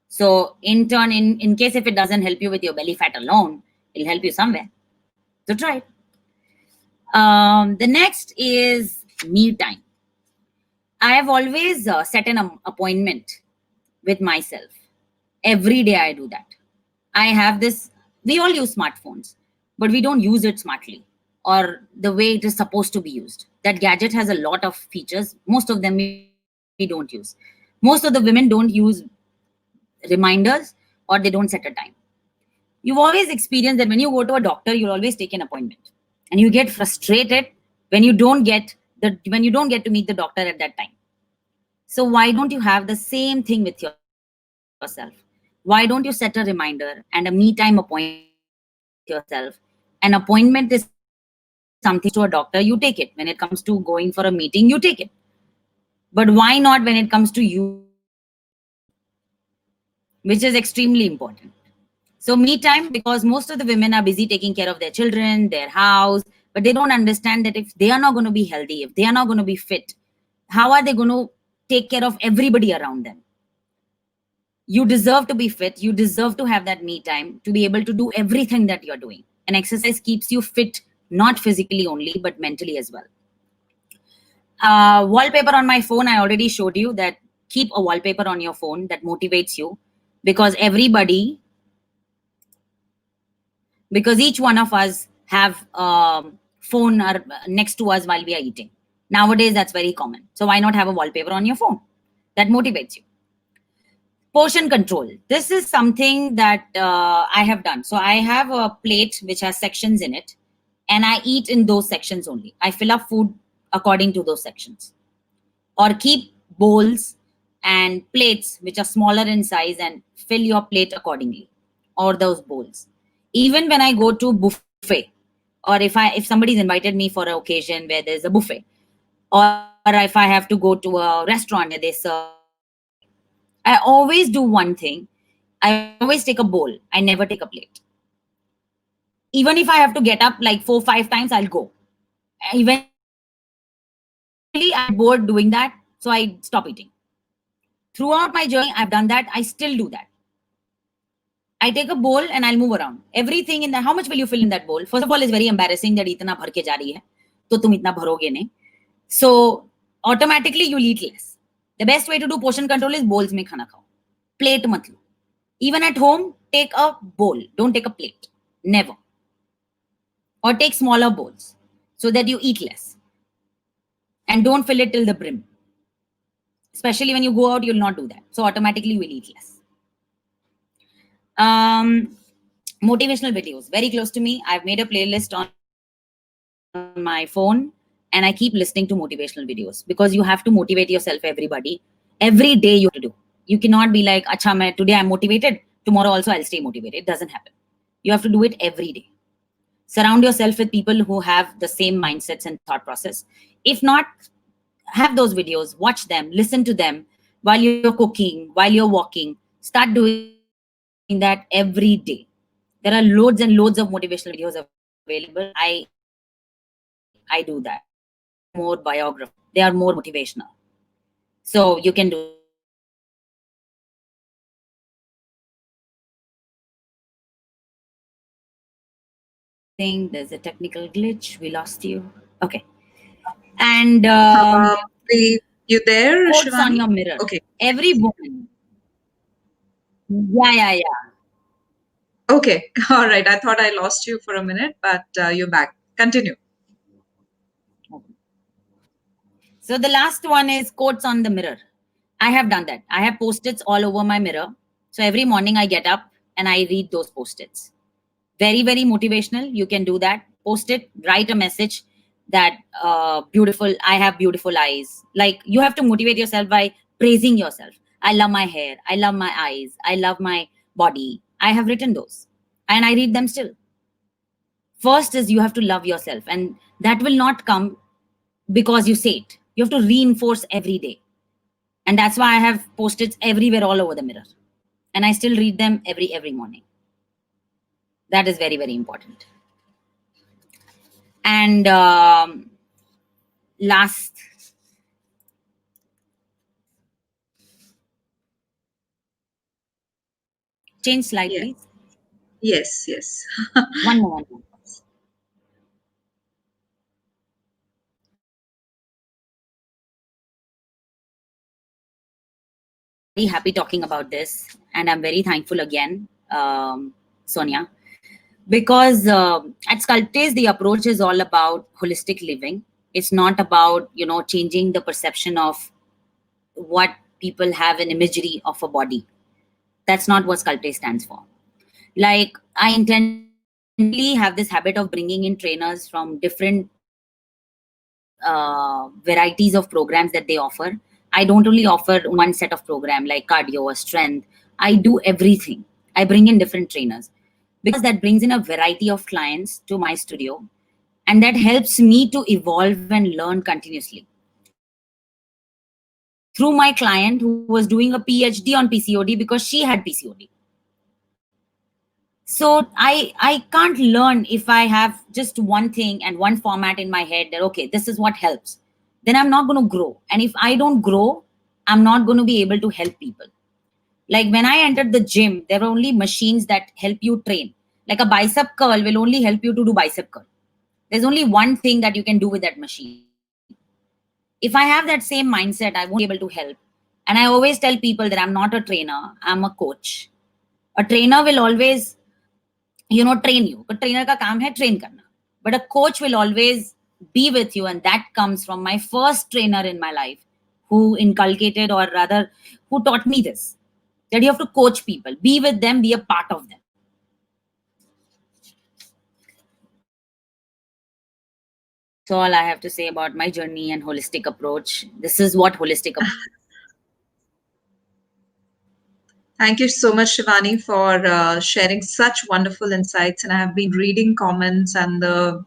So in turn, in case if it doesn't help you with your belly fat alone, it'll help you somewhere. So try it. The next is me time. I have always set an appointment with myself. Every day I do that. I have this, we all use smartphones, but we don't use it smartly or the way it is supposed to be used. That gadget has a lot of features. Most of them we don't use. Most of the women don't use reminders or they don't set a time. You've always experienced that when you go to a doctor, you'll always take an appointment and you get frustrated when you don't get to meet the doctor at that time. So why don't you have the same thing with yourself? Why don't you Why don't you set a reminder and a me time appointment with yourself? An appointment is something when it comes to a doctor, you take it. When it comes to going for a meeting, you take it. But why not when it comes to you and yourself? Which is extremely important. So me time, because most of the women are busy taking care of their children, their house, but they don't understand that if they are not going to be healthy, if they are not going to be fit, how are they going to take care of everybody around them? You deserve to be fit. You deserve to have that me time to be able to do everything that you're doing. And exercise keeps you fit, not physically only, but mentally as well. Wallpaper on my phone, I already showed you that. Keep a wallpaper on your phone that motivates you, because each one of us have phone next to us while we are eating. Nowadays, that's very common. So why not have a wallpaper on your phone that motivates you? Portion control. This is something that I have done. So I have a plate which has sections in it, and I eat in those sections only. I fill up food according to those sections. Or keep bowls and plates which are smaller in size and fill your plate accordingly, or those bowls. Even when I go to buffet, or if somebody's invited me for an occasion where there's a buffet, or if I have to go to a restaurant where they serve buffet, I always do one thing. I always take a bowl. I never take a plate. Even if I have to get up like 4 5 times, I'll go. Eventually I get bored doing that, so I stop eating. Throughout my journey, I've done that. I still do that. I take a bowl and I'll move around. Everything in that, how much will you fill in that bowl? First of all, it's very embarrassing that itna bhar ke ja rahi hai. To tum itna bharoge nahi. So automatically you'll eat less. The best way to do portion control is bowls mein khana khao. Plate mat lo. Even at home, take a bowl. Don't take a plate. Never. Or take smaller bowls so that you eat less. And don't fill it till the brim. Especially when you go out, you'll not do that. So automatically you will eat less. Motivational videos, very close to me. I've made a playlist on my phone and I keep listening to motivational videos, because you have to motivate yourself, everybody. Every day you have to do. You cannot be like, acha, today I'm motivated, tomorrow also I'll stay motivated. It doesn't happen. You have to do it every day. Surround yourself with people who have the same mindsets and thought process. If not, have those videos, watch them, listen to them while you're cooking, while you're walking. Start doing that every day. There are loads and loads of motivational videos available. I do that. They are more biography. They are more motivational. So you can do that. I think there's a technical glitch. We lost you. Okay. And Uh, you there, quotes on Shivani? your mirror. Okay. Every woman. Yeah. Okay. All right. I thought I lost you for a minute, but you're back. Continue. So the last one is quotes on the mirror. I have done that. I have post-its all over my mirror. So every morning I get up and I read those post-its. Very, very motivational. You can do that. Post it, write a message that beautiful, I have beautiful eyes. Like, you have to motivate yourself by praising yourself. I love my hair. I love my eyes. I love my body. I have written those and I read them still. First is you have to love yourself, and that will not come because you say it. You have to reinforce every day. And that's why I have post-its everywhere all over the mirror. And I still read them every morning. That is very, very important. And last, change slide, Yeah. please. Yes. One more. I'm very happy talking about this, and I'm very thankful again, Sonia, because at Sculptace the approach is all about holistic living. It's not about changing the perception of what people have an imagery of a body. That's not what Sculptace stands for. Like, I intentionally have this habit of bringing in trainers from different varieties of programs that they offer. I don't only offer one set of program like cardio or strength I do everything. I bring in different trainers because that brings in a variety of clients to my studio, and that helps me to evolve and learn continuously. Through my client who was doing a PhD on PCOD because she had PCOD. So I can't learn if I have just one thing and one format in my head that okay, this is what helps. Then I'm not going to grow. And if I don't grow, I'm not going to be able to help people. Like when I entered the gym, there were only machines that help you train. Like a bicep curl will only help you to do bicep curl. There's only one thing that you can do with that machine. If I have that same mindset, I won't be able to help. And I always tell people that I'm not a trainer, I'm a coach. A trainer will always train you, but trainer ka kaam hai train karna. But a coach will always be with you, and that comes from my first trainer in my life, who inculcated, or rather who taught me this, that you have to coach people, be with them, be a part of them. That's all I have to say about my journey and holistic approach. This is what holistic approach is. Thank you so much, Shivani, for sharing such wonderful insights. And I have been reading comments and the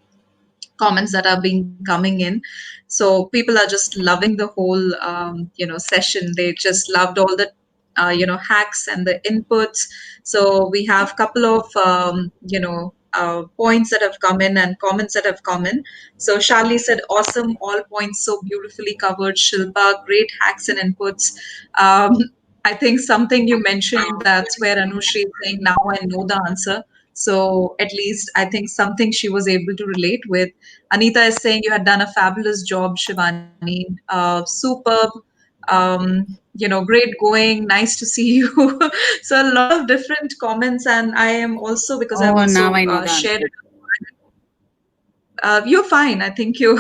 comments that are being coming in. So people are just loving the whole, session. They just loved all the, hacks and the inputs. So we have a couple of, points that have come in and comments that have come in. So Charlie said, awesome, all points so beautifully covered. Shilpa, great hacks and inputs. Um, I think something you mentioned, that's where Anushri is saying, now I know the answer. So at least I think something she was able to relate with. Anita is saying you had done a fabulous job, Shivani. Superb. Great going. Nice to see you. So a lot of different comments, and I am also because I've Oh, now also I know the shared. answer. You're fine. I think you.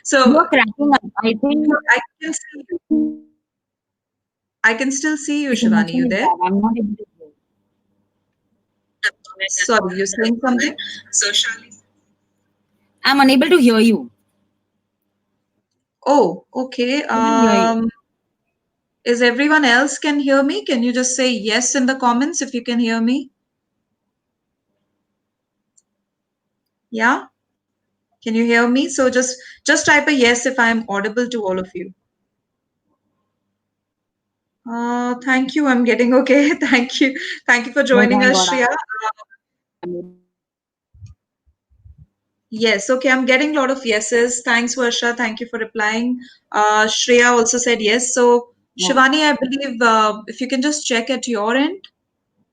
So You're cracking up. I think I can see you. I can still see you, the Shivani. connection You is there? bad. I'm not able to hear. Sorry, you're saying something? I'm unable to hear you. Oh, okay. I can't hear you. Is everyone else can hear me? Can you just say yes in the comments if you can hear me? Yeah? Can you hear me? So just type a yes if I'm audible to all of you. Thank you. I'm getting okay. Thank you. Thank you for Oh, joining thank us, God Shreya. I'm able to hear you. Yes, okay. I'm getting a lot of yeses. Thanks, Varsha. Thank you for replying. Shreya also said yes. So, Oh. Shivani, I believe if you can just check at your end,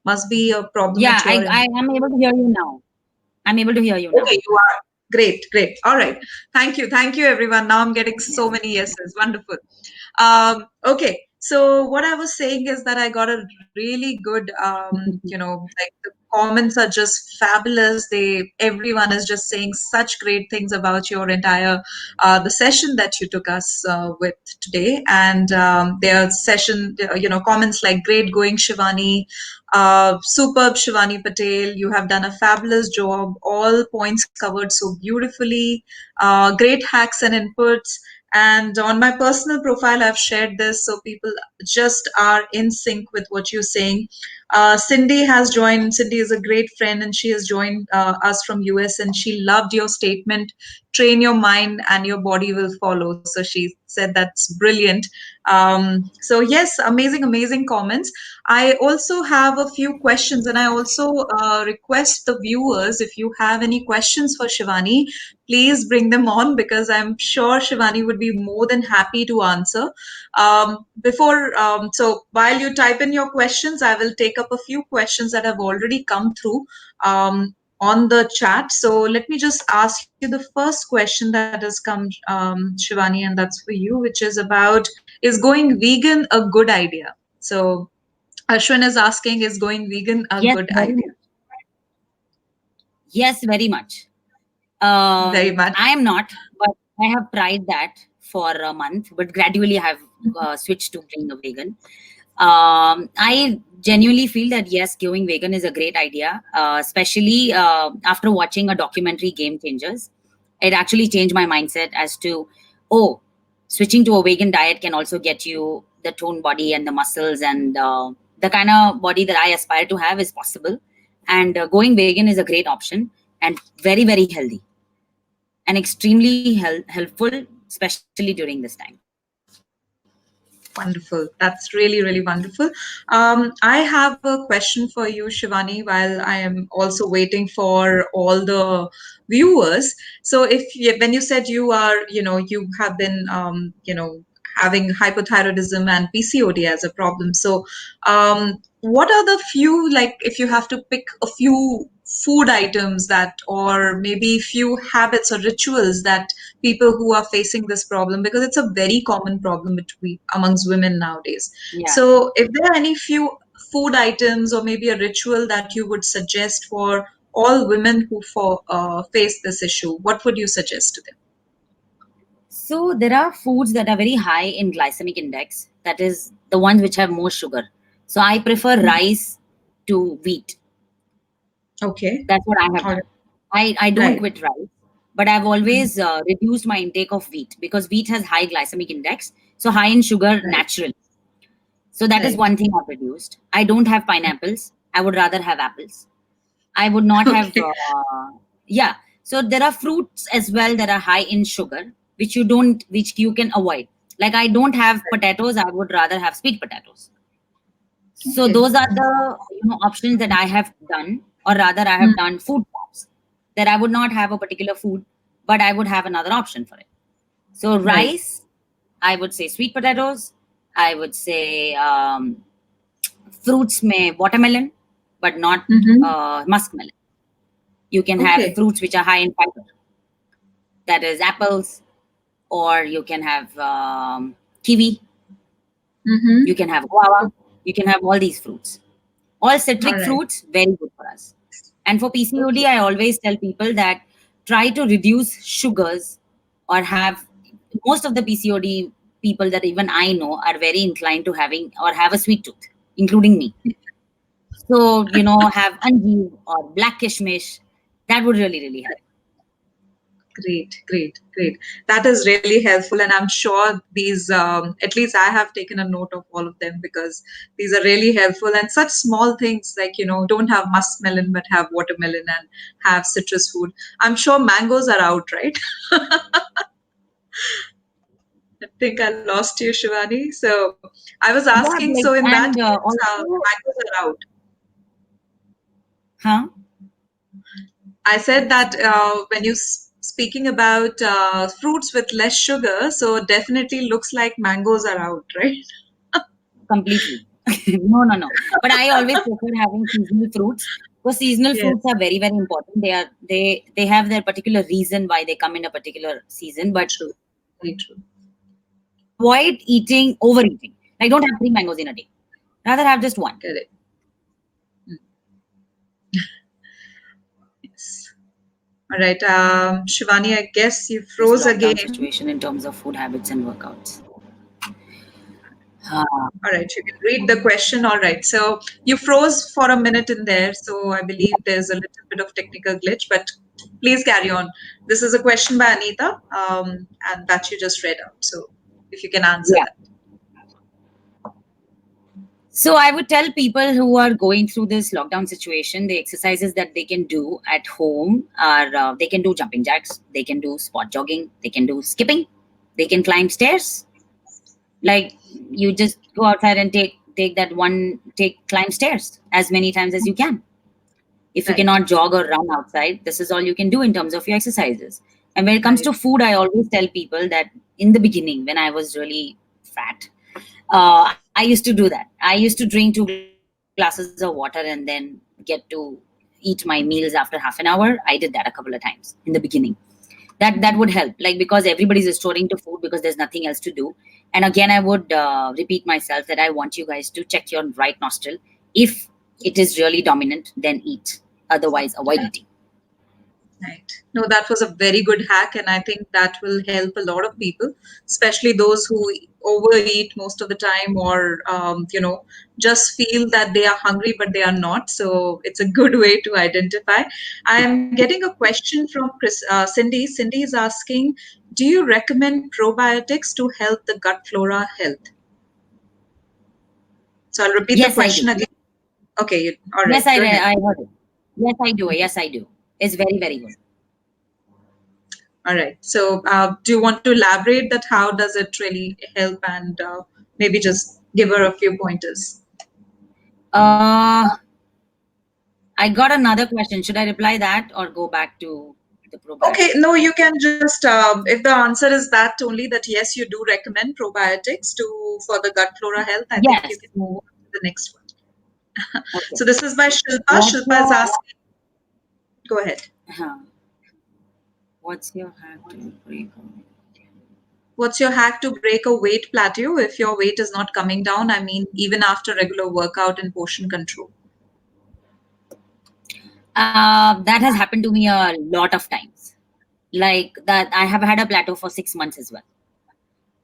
must be a problem Yeah, at your I end. am able to hear you now. I'm able to hear you Okay, now. you are. Great, great. All right. Thank you. Thank you, everyone. Now I'm getting so Yes. many yeses. Wonderful. Okay, so what I was saying is that I got a really good, like the comments are just fabulous. Everyone is just saying such great things about your entire the session that you took us with today, and their session, comments like great going, Shivani. Superb, Shivani Patel. You have done a fabulous job. All points covered so beautifully. Great hacks and inputs. And on my personal profile, I've shared this so people just are in sync with what you're saying. Cindy has joined. Cindy is a great friend, and she has joined us from US. And she loved your statement: "Train your mind, and your body will follow." So she said that's brilliant. So yes, amazing, amazing comments. I also have a few questions, and I also request the viewers, if you have any questions for Shivani, please bring them on because I'm sure Shivani would be more than happy to answer. So while you type in your questions, I will take up a few questions that have already come through on the chat. So let me just ask you the first question that has come, Shivani, and that's for you, which is about, is going vegan a good idea? So Ashwin is asking, is going vegan a Yes, good very idea? much. Yes, very much. Very much. I am not, but I have tried that for a month, but gradually I have switched to being a vegan. I genuinely feel that yes, going vegan is a great idea, especially after watching a documentary, Game Changers. It actually changed my mindset as to, oh, switching to a vegan diet can also get you the toned body and the muscles and the kind of body that I aspire to have is possible. And going vegan is a great option and very, very healthy and extremely helpful, especially during this time. Wonderful. That's really, really wonderful. I have a question for you, Shivani, while I am also waiting for all the viewers. So, when you said you are, you have been, having hypothyroidism and PCOD as a problem. So, what are the few, like, if you have to pick a few food items that, or maybe few habits or rituals that people who are facing this problem, because it's a very common problem between amongst women nowadays. Yeah. So if there are any few food items or maybe a ritual that you would suggest for all women who face this issue, what would you suggest to them? So there are foods that are very high in glycemic index. That is the ones which have more sugar. So I prefer rice to wheat. Okay. That's what I have All right. done. I don't Right. quit rice, but I've Mhm. always reduced my intake of wheat because wheat has high glycemic index, so high in sugar Right. naturally. So that is Right. one thing I've reduced. I don't have pineapples. I would rather have apples. I would not have, Okay. yeah. So there are fruits as well that are high in sugar, which you can avoid. Like I don't have potatoes. I would rather have sweet potatoes. So Okay. those are the options that I have done, or rather I have Mm. done food plots that I would not have a particular food, but I would have another option for it. So Right. rice, I would say sweet potatoes. I would say fruits may watermelon, but not Mm-hmm. muskmelon. You can have Okay. fruits which are high in fiber, that is apples, or you can have kiwi, you Mm-hmm. can have guava, you can have all these fruits. All All citric right. fruits, very good for us. And for PCOD, Okay. I always tell people that try to reduce sugars or have most of the PCOD people that even I know are very inclined to having or have a sweet tooth, including me. So, have anjeev or black kishmish. That would really, really help. Great, great, great. That is really helpful, and I'm sure these, at least I have taken a note of all of them because these are really helpful. And such small things like, don't have muskmelon but have watermelon and have citrus food. I'm sure mangoes are out, right? I think I lost you, Shivani. So I was Yeah, asking, so like, in that and case, also, mangoes are out. huh? I said that when you speaking about fruits with less sugar, so definitely looks like mangoes are out, right? Completely. No, no, no. But I always prefer having seasonal fruits because seasonal fruits Yes, are very, very important. They have their particular reason why they come in a particular season. But true. Very true. avoid overeating. Like don't have three mangoes in a day. Rather have just one. Correct. Mm, yes. All right. Shivani, I guess you This froze lockdown again. situation in terms of food habits and workouts. All right, you can read the question. All right. So you froze for a minute in there. So I believe there's a little bit of technical glitch, but please carry on. This is a question by Anita, and that you just read out. So if you can answer Yeah. that. So I would tell people who are going through this lockdown situation, the exercises that they can do at home are they can do jumping jacks, they can do spot jogging, they can do skipping, they can climb stairs. Like you just go outside and take that one take climb stairs as many times as you can. If you Right. cannot jog or run outside, this is all you can do in terms of your exercises. And when it comes Right. to food, I always tell people that in the beginning, when I was really fat, I used to do that. I used to drink 2 glasses of water and then get to eat my meals after half an hour. I did that a couple of times in the beginning. That would help, like because everybody's restoring to food because there's nothing else to do. And again, I would repeat myself that I want you guys to check your right nostril. If it is really dominant, then eat. Otherwise, avoid eating. Right. No, that was a very good hack, and I think that will help a lot of people, especially those who overeat most of the time, or just feel that they are hungry but they are not. So it's a good way to identify. I am getting a question from Cindy. Cindy is asking, "Do you recommend probiotics to help the gut flora health?" So I'll repeat the Yes, I question do. again. Okay, all right, Yes, I go ahead. I heard it. Yes, I do. Yes, I do. It's very, very good. All right. So do you want to elaborate that? How does it really help, and maybe just give her a few pointers? Uh, I got another question. Should I reply that or go back to the Okay, probiotics? no, you can just if the answer is that only, that yes, you do recommend probiotics to for the gut flora health. I think you Yes. can move on to the next one. Okay. So this is by Shilpa. What's Shilpa is your asking. Go ahead. huh, what's your hack to break? What's your hack to break a weight plateau if your weight is not coming down? I mean, even after regular workout and portion control. That has happened to me a lot of times. Like that, I have had a plateau for 6 months as well,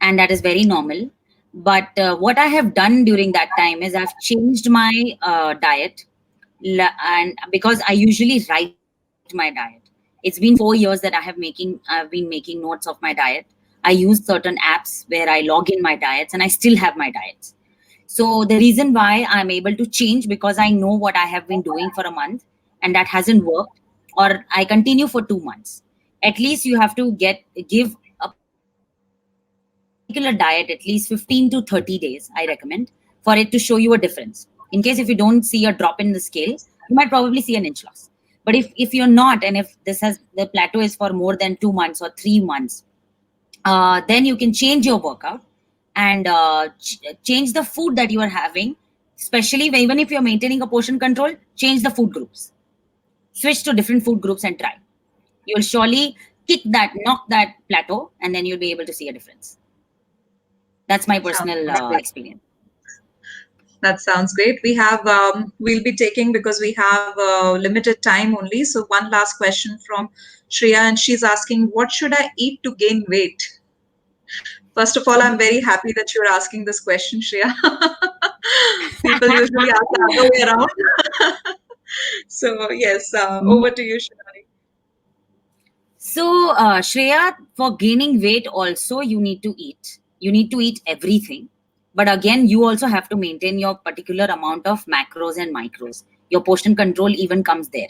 and that is very normal. But what I have done during that time is I've changed my diet, and because I usually write my diet. It's been 4 years that I've been making notes of my diet. I use certain apps where I log in my diets, and I still have my diets. So the reason why I'm able to change, because I know what I have been doing for a month and that hasn't worked, or I continue for 2 months. At least you have to give a particular diet at least 15 to 30 days, I recommend, for it to show you a difference. In case if you don't see a drop in the scale, you might probably see an inch loss. But if you're not, and if the plateau is for more than 2 months or 3 months, then you can change your workout and change the food that you are having, especially even if you're maintaining a portion control. Change the food groups, switch to different food groups and try. You'll surely knock that plateau, and then you'll be able to see a difference. That's my Sounds personal great. experience. That sounds great. We'll be taking, because we have limited time only. So one last question from Shreya, and she's asking, what should I eat to gain weight? First of all, I'm very happy that you're asking this question, Shreya. People usually ask the other way around. So yes, over to you, Shivani. So, Shreya, for gaining weight, also you need to eat. You need to eat everything. But again, you also have to maintain your particular amount of macros and micros. Your portion control even comes there.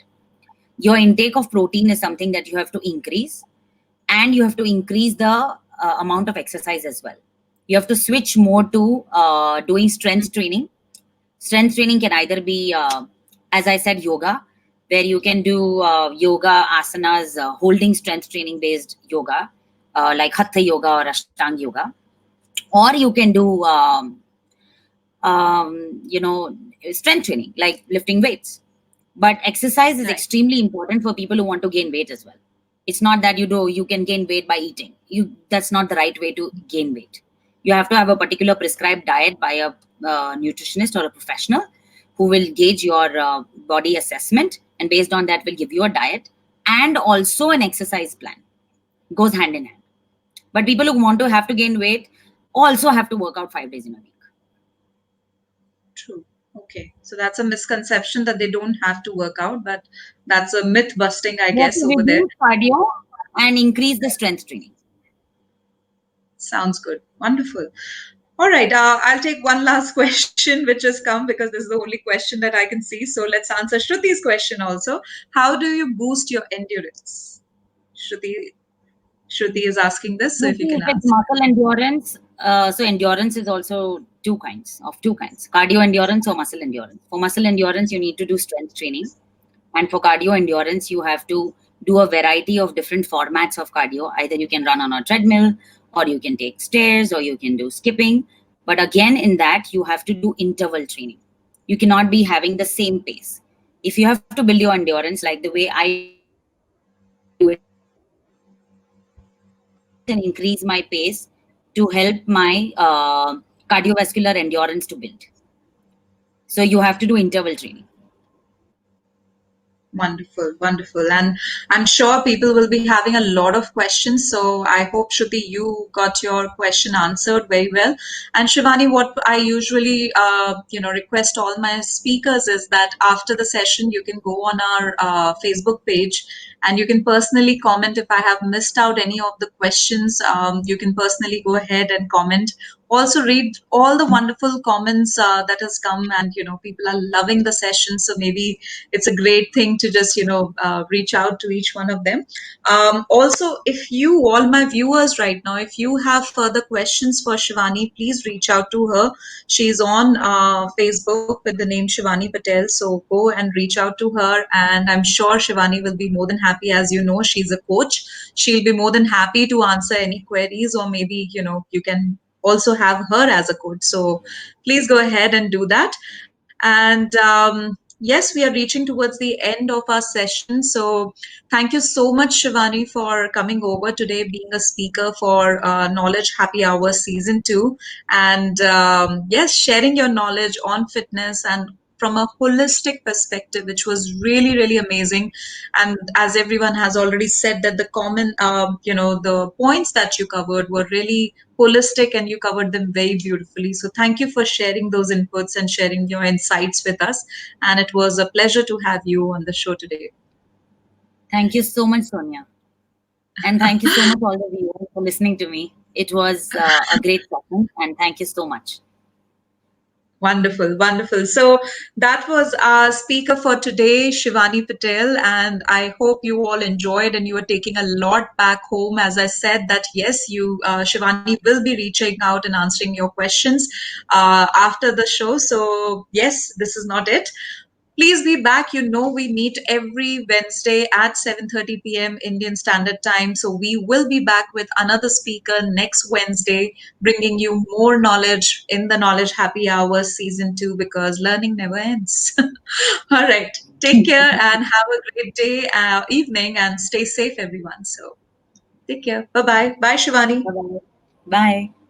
Your intake of protein is something that you have to increase, and you have to increase the amount of exercise as well. You have to switch more to doing strength training. Strength training can either be, as I said, yoga, where you can do yoga asanas, holding strength training based yoga, like hatha yoga or ashtanga yoga, or you can do, strength training like lifting weights. But exercise is Right. extremely important for people who want to gain weight as well. It's not that you can gain weight by eating. That's not the right way to gain weight. You have to have a particular prescribed diet by a nutritionist or a professional who will gauge your body assessment, and based on that will give you a diet and also an exercise plan. Goes hand in hand. But people who want to have to gain weight also have to work out 5 days in a week. True. Okay. So that's a misconception that they don't have to work out, but that's a myth busting, I You have guess, to over there. reduce cardio and increase the strength training. Sounds good. Wonderful. All right. I'll take one last question, which has come because this is the only question that I can see. So let's answer Shruti's question also. How do you boost your endurance? Shruti, Shruti is asking this, so You if you see, can if it's answer. muscle endurance, so endurance is also two kinds: cardio endurance or muscle endurance. For muscle endurance, you need to do strength training, and for cardio endurance, you have to do a variety of different formats of cardio. Either you can run on a treadmill, or you can take stairs, or you can do skipping. But again, in that, you have to do interval training. You cannot be having the same pace. If you have to build your endurance like the way I do it, I have to increase and increase my pace to help my cardiovascular endurance to build. So you have to do interval training. Wonderful, wonderful. And I'm sure people will be having a lot of questions. So I hope, Shruti, you got your question answered very well. And Shivani, what I usually, request all my speakers is that after the session, you can go on our Facebook page and you can personally comment if I have missed out any of the questions. You can personally go ahead and comment also read all the wonderful comments that has come, and people are loving the session, so maybe it's a great thing to just reach out to each one of them. Also, if you, all my viewers right now, if you have further questions for Shivani, please reach out to her. She's on Facebook with the name Shivani Patel, so go and reach out to her, and I'm sure Shivani will be more than happy. As you know, she's a coach. She'll be more than happy to answer any queries, or maybe you can also have her as a coach. So please go ahead and do that. And yes, we are reaching towards the end of our session. So thank you so much, Shivani, for coming over today, being a speaker for Knowledge Happy Hour Season 2. And yes, sharing your knowledge on fitness and from a holistic perspective, which was really, really amazing. And as everyone has already said, that the common, the points that you covered were really holistic, and you covered them very beautifully. So thank you for sharing those inputs and sharing your insights with us. And it was a pleasure to have you on the show today. Thank you so much, Sonia. And thank you so much, all the viewers, for listening to me. It was a great session, and thank you so much. Wonderful, wonderful. So that was our speaker for today, Shivani Patel, and I hope you all enjoyed and you are taking a lot back home. As I said, that yes, Shivani will be reaching out and answering your questions after the show. So yes, this is not it. Please be back. We meet every Wednesday at 7:30 p.m. Indian Standard Time. So we will be back with another speaker next Wednesday, bringing you more knowledge in the Knowledge Happy Hour Season 2, because learning never ends. All right. Take care and have a great day, evening, and stay safe, everyone. So take care. Bye bye. Bye, Shivani. Bye-bye. Bye.